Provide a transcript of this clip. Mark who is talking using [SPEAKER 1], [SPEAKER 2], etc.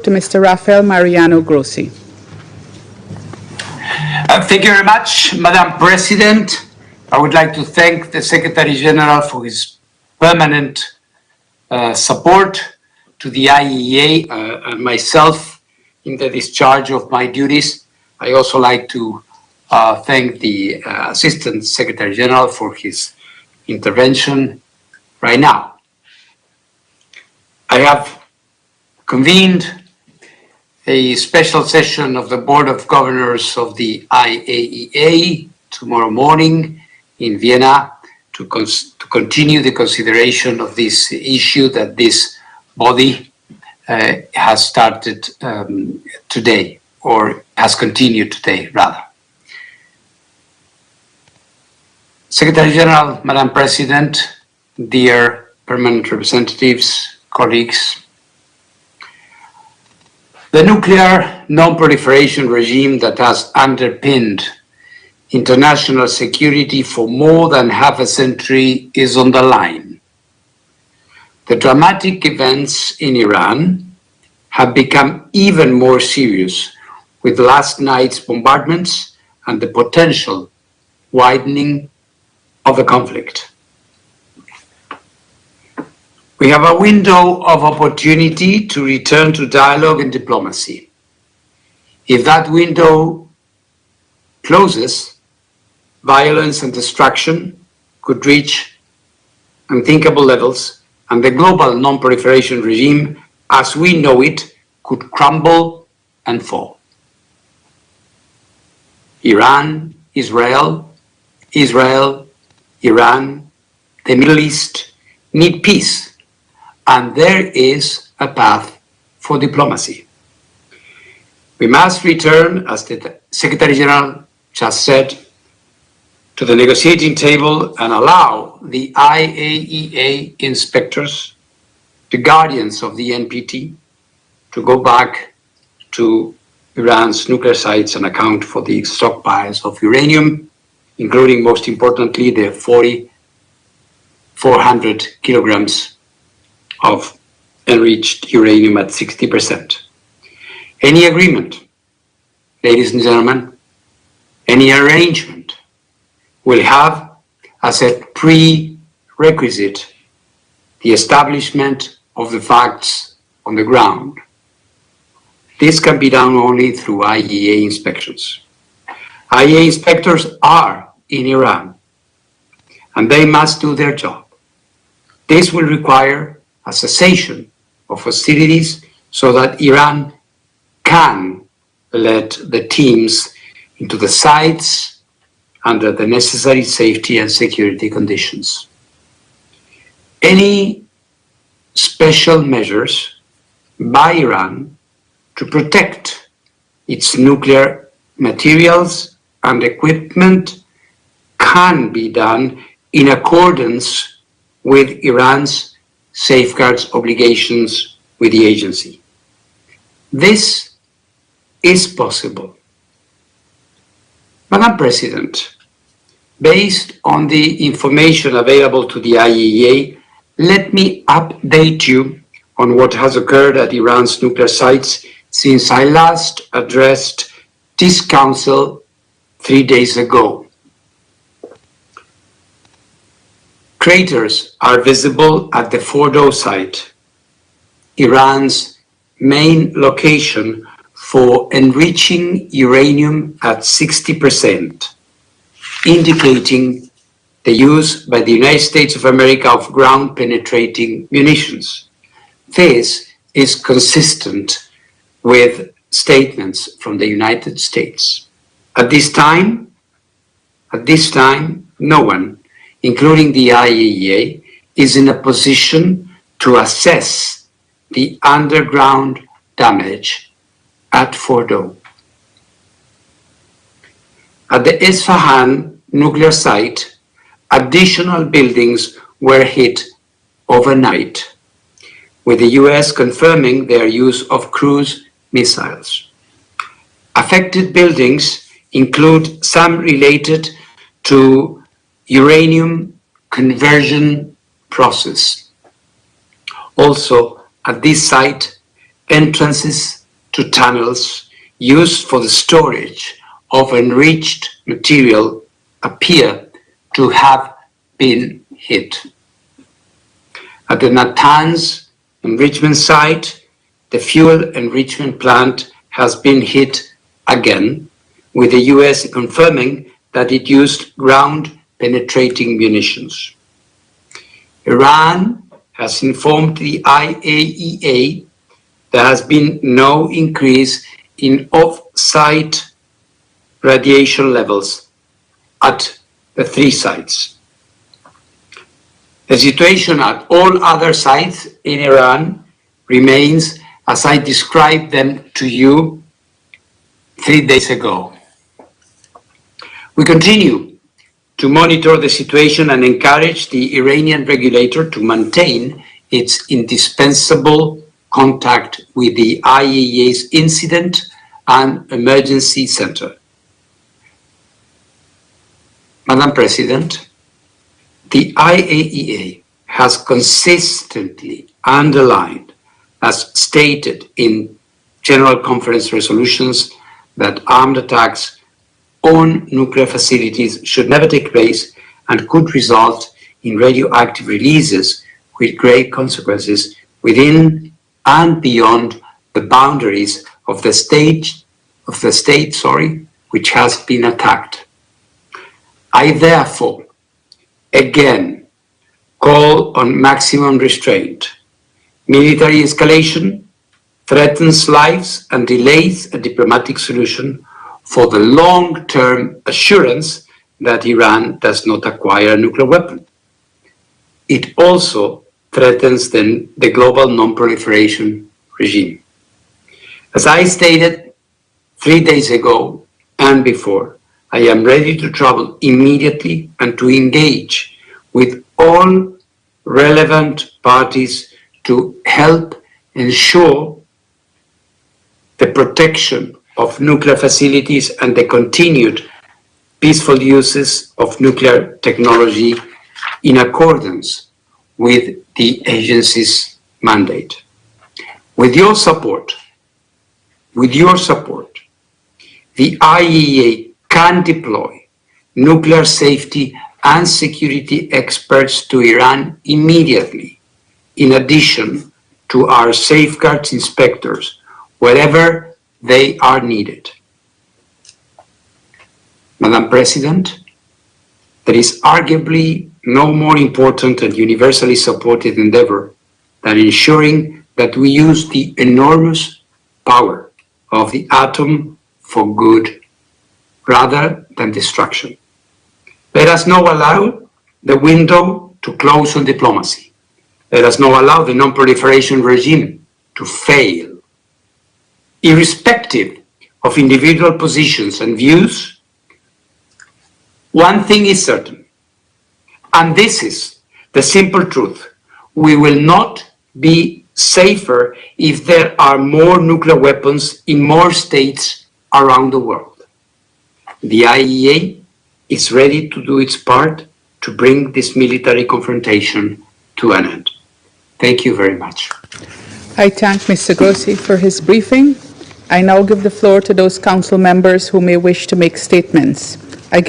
[SPEAKER 1] to Mr. Rafael Mariano Grossi.
[SPEAKER 2] Thank you very much, Madam President. I would like to thank the Secretary General for his permanent support to the IAEA and myself in the discharge of my duties. I also like to thank the Assistant Secretary General for his intervention right now. I have convened a special session of the Board of Governors of the IAEA tomorrow morning in Vienna to continue the consideration of this issue that this body has started today, or has continued today, rather. Secretary General, Madam President, dear permanent representatives, colleagues, the nuclear non-proliferation regime that has underpinned international security for more than half a century is on the line. The dramatic events in Iran have become even more serious with last night's bombardments and the potential widening of the conflict. We have a window of opportunity to return to dialogue and diplomacy. If that window closes, violence and destruction could reach unthinkable levels, and the global non-proliferation regime, as we know it, could crumble and fall. Iran, Israel, Iran, the Middle East need peace, and there is a path for diplomacy. We must return, as the Secretary General just said, to the negotiating table and allow the IAEA inspectors, the guardians of the NPT, to go back to Iran's nuclear sites and account for the stockpiles of uranium, including, most importantly, the 400 kilograms of enriched uranium at 60%. Any agreement, ladies and gentlemen, any arrangement will have as a prerequisite the establishment of the facts on the ground. This can be done only through IAEA inspections. IAEA inspectors are in Iran, and they must do their job. This will require a cessation of hostilities so that Iran can let the teams into the sites under the necessary safety and security conditions. Any special measures by Iran to protect its nuclear materials and equipment can be done in accordance with Iran's safeguards obligations with the agency. This is possible. Madam President, based on the information available to the IAEA, let me update you on what has occurred at Iran's nuclear sites since I last addressed this Council 3 days ago. Craters are visible at the Fordow site, Iran's main location for enriching uranium at 60%, indicating the use by the United States of America of ground-penetrating munitions. This is consistent with statements from the United States. At this time, no one, including the IAEA, is in a position to assess the underground damage at Fordow. At the Isfahan nuclear site, additional buildings were hit overnight, with the US confirming their use of cruise missiles. Affected buildings include some related to uranium conversion process. Also, at this site, entrances to tunnels used for the storage of enriched material appear to have been hit. At the Natanz enrichment site, the fuel enrichment plant has been hit again, with the US confirming that it used ground-penetrating munitions. Iran has informed the IAEA there has been no increase in off-site radiation levels at the 3 sites. The situation at all other sites in Iran remains as I described them to you 3 days ago. We continue to monitor the situation and encourage the Iranian regulator to maintain its indispensable contact with the IAEA's Incident and Emergency Center. Madam President, the IAEA has consistently underlined, as stated in General Conference resolutions, that armed attacks on nuclear facilities should never take place and could result in radioactive releases with grave consequences within and beyond the boundaries of the state, which has been attacked. I therefore again call on maximum restraint. Military escalation threatens lives and delays a diplomatic solution for the long-term assurance that Iran does not acquire a nuclear weapon. It also threatens the global non-proliferation regime. As I stated 3 days ago and before, I am ready to travel immediately and to engage with all relevant parties to help ensure the protection of nuclear facilities and the continued peaceful uses of nuclear technology in accordance with the agency's mandate. With your support, the IAEA can deploy nuclear safety and security experts to Iran immediately, in addition to our safeguards inspectors, wherever they are needed. Madam President, there is arguably no more important and universally supported endeavor than ensuring that we use the enormous power of the atom for good rather than destruction. Let us not allow the window to close on diplomacy. Let us not allow the non-proliferation regime to fail. Irrespective of individual positions and views, one thing is certain, and this is the simple truth: we will not be safer if there are more nuclear weapons in more states around the world. The IAEA is ready to do its part to bring this military confrontation to an end. Thank you very much.
[SPEAKER 1] I thank Mr. Grossi for his briefing. I now give the floor to those council members who may wish to make statements. I give